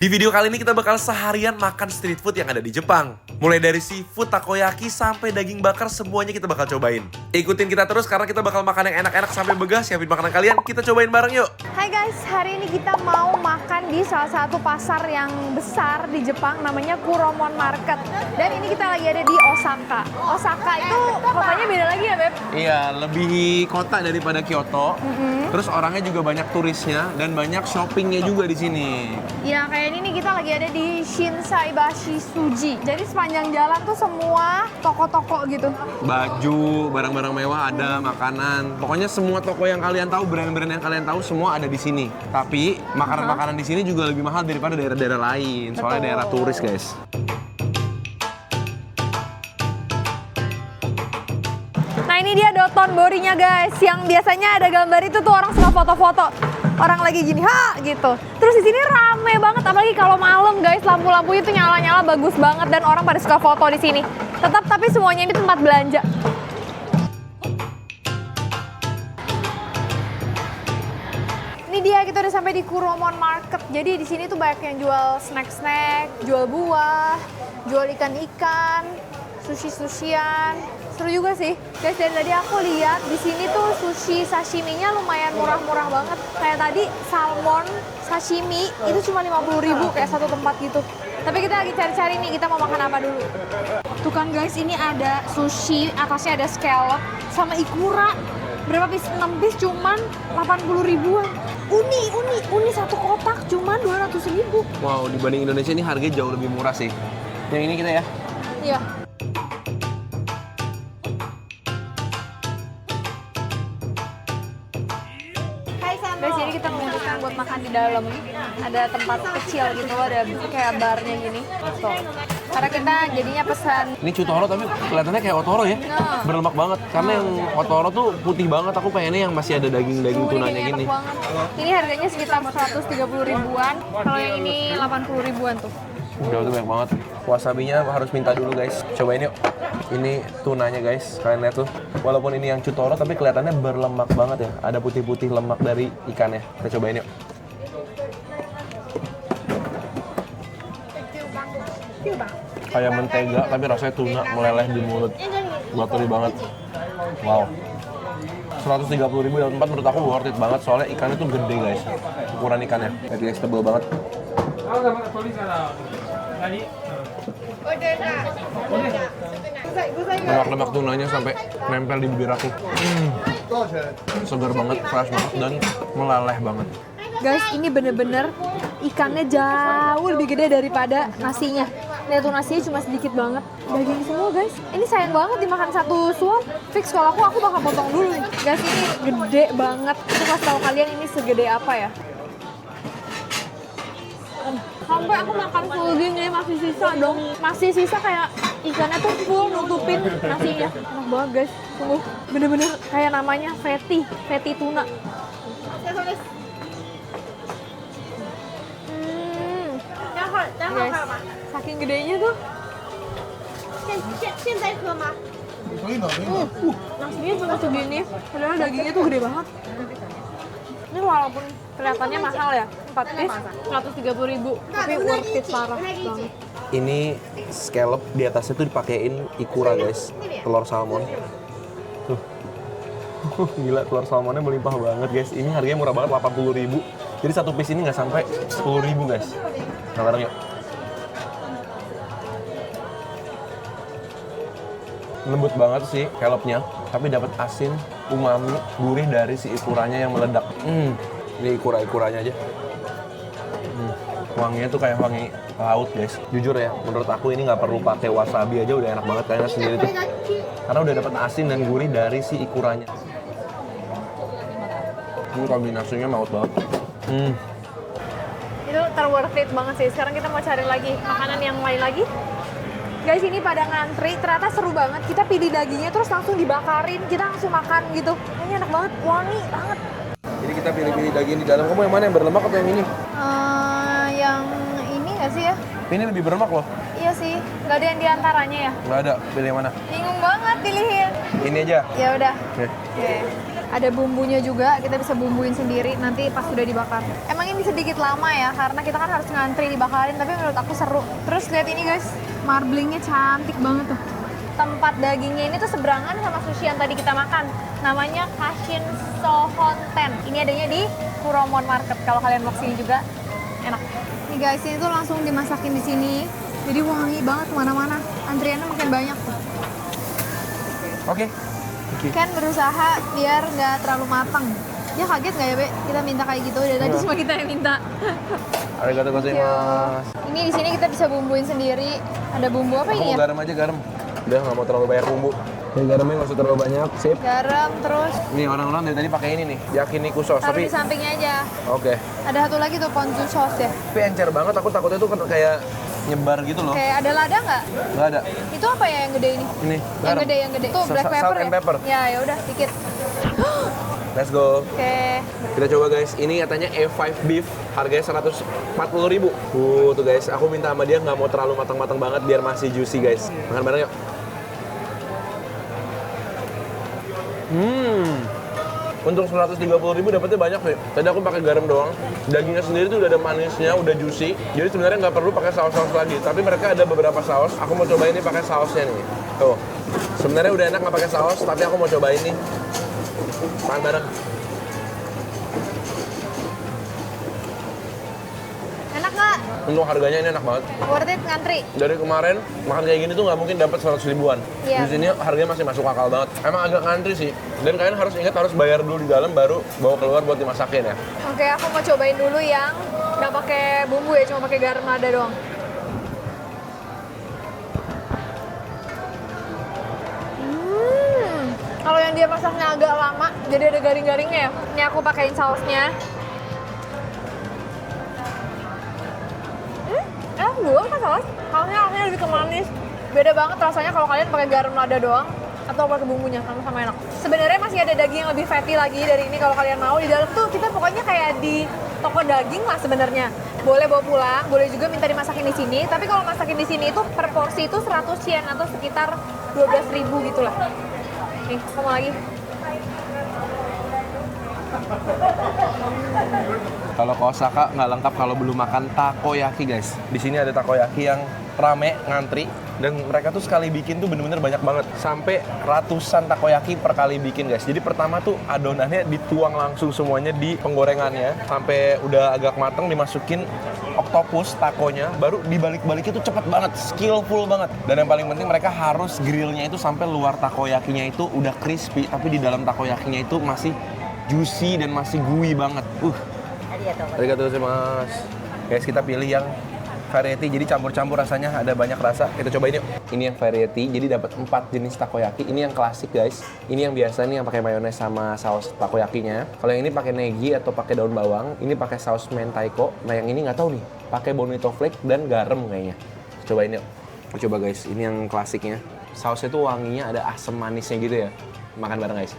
Di video kali ini kita bakal seharian makan street food yang ada di Jepang. Mulai dari seafood, takoyaki, sampai daging bakar, semuanya kita bakal cobain. Ikutin kita terus karena kita bakal makan yang enak-enak sampai begah. Siapin makanan kalian, kita cobain bareng yuk. Hai guys, hari ini kita mau makan di salah satu pasar yang besar di Jepang, namanya Kuromon Market. Dan ini kita lagi ada di Osaka. Osaka itu kotanya beda lagi ya, Beb? Iya, lebih kota daripada Kyoto. Terus orangnya juga banyak turisnya dan banyak shoppingnya juga di sini. Ya, kayak ini nih kita lagi ada di Shinsaibashi Suji. Jadi sepanjang jalan tuh semua toko-toko gitu. Baju, barang-barang mewah ada, makanan. Pokoknya semua toko yang kalian tahu, brand-brand yang kalian tahu semua ada di sini. Tapi makanan-makanan di sini juga lebih mahal daripada daerah-daerah lain. Soalnya Betul. daerah turis, guys. Nah ini dia Doton Borinya guys, yang biasanya ada gambar itu tuh orang suka foto-foto. Orang lagi gini, ha gitu. Terus di sini rame banget, apalagi kalau malam guys, lampu-lampunya tuh nyala-nyala bagus banget dan orang pada suka foto di sini. Tapi semuanya ini tempat belanja. Ini dia, kita udah sampai di Kuromon Market. Jadi di sini tuh banyak yang jual snack-snack, jual buah, jual ikan-ikan, sushi-sushian. Seru juga sih. Guys, dari tadi aku lihat di sini tuh sushi sashiminya lumayan murah-murah banget. Kayak tadi salmon sashimi itu cuma 50.000 kayak satu tempat gitu. Tapi kita lagi cari-cari nih, kita mau makan apa dulu. Tuh kan guys, ini ada sushi, atasnya ada scallop sama ikura. Berapa piece? 6 piece cuman 80 ribuan. Uni satu kotak cuman 200.000. Wow, dibanding Indonesia ini harganya jauh lebih murah sih. Yang ini kita ya. Iya. Guys, jadi kita memutuskan buat makan di dalam. Ada tempat kecil gitu, ada kayak barnya gini. Tuh. Karena kita jadinya pesan. Ini Chutoro tapi kelihatannya kayak Otoro ya. Nah. Berlemak banget. Karena yang Otoro tuh putih banget. Aku pengennya yang masih ada daging-daging tunanya Ini gini. enak banget. Ini harganya sekitar 130 ribuan. Kalau yang ini 80 ribuan tuh. Udah tuh banyak banget. Wasabinya harus minta dulu guys. Cobain yuk. Ini tunanya guys. Kalian lihat tuh. Walaupun ini yang Chutoro tapi kelihatannya berlemak banget ya. Ada putih-putih lemak dari ikannya. Kita cobain yuk. Kayak mentega tapi rasanya tuna meleleh di mulut. Buttery banget. Wow. 130.000 dalam tempat menurut aku worth it banget soalnya ikannya tuh gede guys. Ukuran ikannya. Lihat guys, tebel banget. Lemak-lemak tunanya sampai nempel di bibir aku. Segar banget, fresh banget, dan meleleh banget. Guys, ini bener-bener ikannya jauh lebih gede daripada nasinya. Lihat tuh nasinya cuma sedikit banget. Daging semua guys. Ini sayang banget dimakan satu suap. Fix kalau aku bakal potong dulu nih. Guys, ini gede banget. Aku kasih tahu kalian ini segede apa ya. Sampai aku makan full gini masih sisa dong. Masih sisa kayak ikannya tuh full nutupin nasinya. Enak banget guys. Sungguh bener-bener kayak namanya fatty tuna. Guys, saking gedenya tuh. Nasinya cuma segini, padahal dagingnya tuh gede banget. Ini walaupun kelihatannya mahal ya, 4 piece 130.000, tapi worth it parah banget. Ini scallop di atasnya tuh dipakein ikura guys, telur salmon. Tuh. Gila, telur salmonnya melimpah banget guys. Ini harganya murah banget, 80.000. Jadi satu piece ini nggak sampai 10.000 guys. Nah, bareng yuk. Lembut banget sih scallopnya, tapi dapat asin, umami, gurih dari si ikuranya yang meledak. Ini ikura-ikuranya aja. Wanginya tuh kayak wangi laut guys. Jujur ya, menurut aku ini nggak perlu pakai wasabi aja udah enak banget kayaknya sendiri tuh. Karena udah dapat asin dan gurih dari si ikuranya. Ini kombinasinya maut banget. Itu terworth it banget sih. Sekarang kita mau cari lagi makanan yang lain lagi. Guys, ini pada ngantri, ternyata seru banget. Kita pilih dagingnya terus langsung dibakarin, kita langsung makan gitu. Ini enak banget, wangi banget. Jadi kita pilih-pilih daging di dalam. Kamu yang mana, yang berlemak atau yang ini? Yang ini nggak sih ya? Ini lebih berlemak loh. Iya sih, nggak ada yang diantaranya ya. Nggak ada. Pilih yang mana? Bingung banget pilihin. Ini aja. Ya udah. Oke. Oke. Ada bumbunya juga, kita bisa bumbuin sendiri nanti pas sudah dibakar. Emang ini sedikit lama ya, karena kita kan harus ngantri dibakarin, tapi menurut aku seru. Terus lihat ini guys, marblingnya cantik banget tuh. Tempat dagingnya ini tuh seberangan sama sushi yang tadi kita makan. Namanya Kashin Sohonten. Ini adanya di Kuromon Market. Kalau kalian mau kesini juga, enak. Nih guys, ini tuh langsung dimasakin di sini. Jadi wangi banget kemana-mana. Antriannya makin banyak tuh. Oke. Kan berusaha biar nggak terlalu matang. Ya kaget nggak ya, Be? Kita minta kayak gitu, dari tadi cuma kita yang minta. Arigatou gozaimasu. Ini di sini kita bisa bumbuin sendiri. Ada bumbu apa Aku ini mau ya? garam aja, garam. Udah nggak mau terlalu banyak bumbu. Ya, garamnya nggak usah terlalu banyak, sip. Garam, terus Nih orang-orang dari tadi pakai ini nih, yakiniku sauce. taruh Tapi di sampingnya aja. oke. Ada satu lagi tuh ponzu sauce ya. Tapi encer banget, aku takutnya tuh kan kayak nyebar gitu loh. Kayak ada lada nggak? Nggak ada. Itu apa ya yang gede ini? Ini, Yang garam. gede, yang gede. Tuh black Salt pepper and ya? pepper. Ya udah dikit. Let's go. Oke. Kita coba guys, ini katanya A5 beef, harganya 140.000. Tuh guys, aku minta sama dia nggak mau terlalu matang-matang banget biar masih juicy guys. Makan bareng yuk. Untuk 130.000 dapetnya banyak sih. Tadi aku pakai garam doang. Dagingnya sendiri tuh udah ada manisnya, udah juicy. Jadi sebenarnya nggak perlu pakai saus-saus lagi. Tapi mereka ada beberapa saus. Aku mau coba ini pakai sausnya nih. Tuh. Sebenarnya udah enak nggak pakai saus, tapi aku mau coba ini. Makan bareng. Enak nggak? Untuk harganya ini enak banget. Worth it ngantri. Dari kemarin makan kayak gini tuh nggak mungkin dapat 100 ribuan. Iya. Di sini harganya masih masuk akal banget. Emang agak ngantri sih. Dan kalian harus ingat harus bayar dulu di dalam baru bawa keluar buat dimasakin ya. Oke, aku mau cobain dulu yang nggak pakai bumbu ya, cuma pakai garam lada doang. Kalau yang dia masaknya agak lama, jadi ada garing-garingnya ya. Ini aku pakein sausnya. Enak juga kan saus. Sausnya lebih ke manis. Beda banget rasanya kalau kalian pakai garam lada doang atau pakai bumbunya, sama-sama enak. Sebenarnya masih ada daging yang lebih fatty lagi dari ini kalau kalian mau. Di dalam tuh kita pokoknya kayak di toko daging lah sebenarnya. Boleh bawa pulang, boleh juga minta dimasakin di sini. Tapi kalau masakin di sini itu per porsi itu 100 yen atau sekitar 12.000 gitu lah. Nih, aku mau lagi. Kalau ke Osaka nggak lengkap kalau belum makan takoyaki guys. Di sini ada takoyaki yang rame ngantri dan mereka tuh sekali bikin tuh bener-bener banyak banget. Sampai ratusan takoyaki per kali bikin guys. Jadi pertama tuh adonannya dituang langsung semuanya di penggorengannya sampai udah agak mateng dimasukin oktopus takonya, baru dibalik-balik itu cepet banget, skillful banget. Dan yang paling penting mereka harus grillnya itu sampai luar takoyakinya itu udah crispy, tapi di dalam takoyakinya itu masih juicy dan masih gooey banget. Arigatou gozaimasu. Guys, kita pilih yang variety, jadi campur-campur rasanya, ada banyak rasa. Kita cobain yuk. Ini yang variety, jadi dapat 4 jenis takoyaki. Ini yang klasik guys. Ini yang biasa nih yang pakai mayones sama saus takoyakinya. Kalau yang ini pakai negi atau pakai daun bawang, ini pakai saus mentaiko. Nah yang ini nggak tahu nih, pakai bonito flake dan garam kayaknya. Cobain yuk. Coba guys, ini yang klasiknya. Sausnya tuh wanginya ada asam manisnya gitu ya. Makan bareng guys.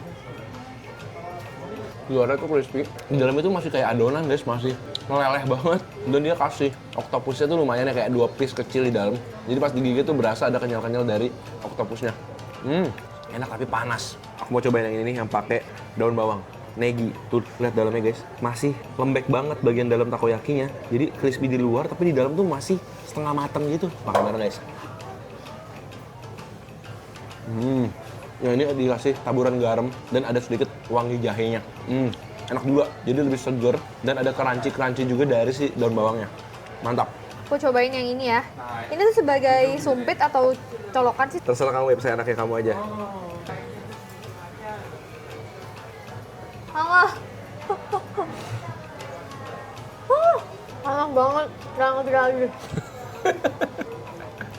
Luarnya tuh crispy, di dalam itu masih kayak adonan guys, masih meleleh banget. Dan dia kasih oktopusnya tuh lumayan ya, kayak 2 piece kecil di dalam. Jadi pas digigit tuh berasa ada kenyal-kenyal dari oktopusnya. Enak tapi panas. Aku mau cobain yang ini nih, yang pakai daun bawang. Negi, tuh lihat dalamnya guys, masih lembek banget bagian dalam takoyakinya. Jadi crispy di luar, tapi di dalam tuh masih setengah matang gitu. Makan bareng guys. Ya ini dikasih taburan garam dan ada sedikit wangi jahenya. Enak juga, jadi lebih seger dan ada crunchy juga dari si daun bawangnya. Mantap. Aku cobain yang ini ya. Ini tuh sebagai sumpit atau colokan sih? Terserah kamu ya, saya enaknya kamu aja. Hangat. Hangat banget, nggak ngerti lagi.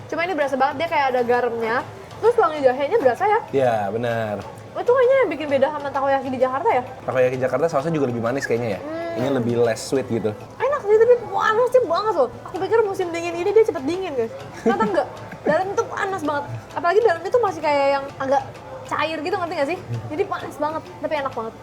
Cuma ini berasa banget, dia kayak ada garamnya. Terus wangi jahenya berasa ya? Ya, benar. Itu kayaknya yang bikin beda sama takoyaki di Jakarta ya? Takoyaki Jakarta sausnya juga lebih manis kayaknya ya. Ini lebih less sweet gitu. Enak sih, tapi panasnya banget loh. Aku pikir musim dingin ini dia cepet dingin guys. Ternyata enggak. Dalamnya tuh panas banget. Apalagi dalamnya tuh masih kayak yang agak cair gitu, ngerti nggak sih? Jadi panas banget, tapi enak banget.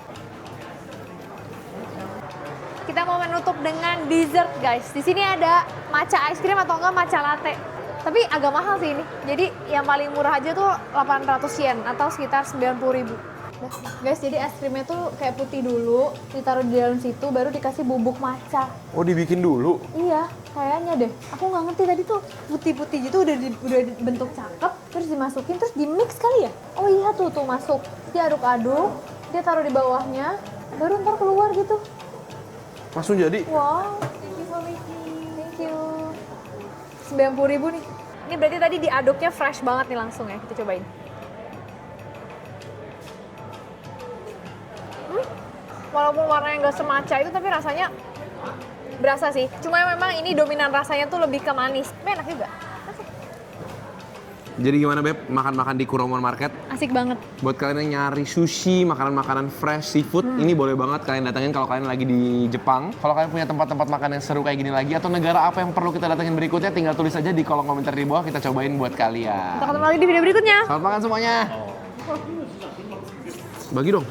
Kita mau menutup dengan dessert guys. Di sini ada matcha ice cream atau enggak matcha latte. Tapi agak mahal sih ini. Jadi yang paling murah aja tuh 800 yen atau sekitar 90.000. Dah. Guys, jadi es krimnya tuh kayak putih dulu, ditaruh di dalam situ, baru dikasih bubuk matcha. Oh, dibikin dulu? Iya, kayaknya deh. Aku nggak ngerti tadi tuh putih-putih gitu udah dibentuk cakep, terus dimasukin, terus di mix kali ya? Oh iya tuh masuk. Diaduk-aduk, dia taruh di bawahnya, baru ntar keluar gitu. Langsung jadi? Wow, thank you for making. Thank you. 90.000 nih. Ini berarti tadi diaduknya fresh banget nih langsung ya. Kita cobain. Walaupun warnanya nggak semaca itu, tapi rasanya berasa sih. Cuma memang ini dominan rasanya tuh lebih ke manis. Tapi enak juga. Jadi gimana Beb, makan-makan di Kuromon Market? Asik banget. Buat kalian yang nyari sushi, makanan-makanan fresh, seafood, ini boleh banget kalian datengin kalau kalian lagi di Jepang. Kalau kalian punya tempat-tempat makan yang seru kayak gini lagi, atau negara apa yang perlu kita datengin berikutnya, tinggal tulis aja di kolom komentar di bawah, kita cobain buat kalian. Kita ketemu lagi di video berikutnya. Selamat makan semuanya. Bagi dong.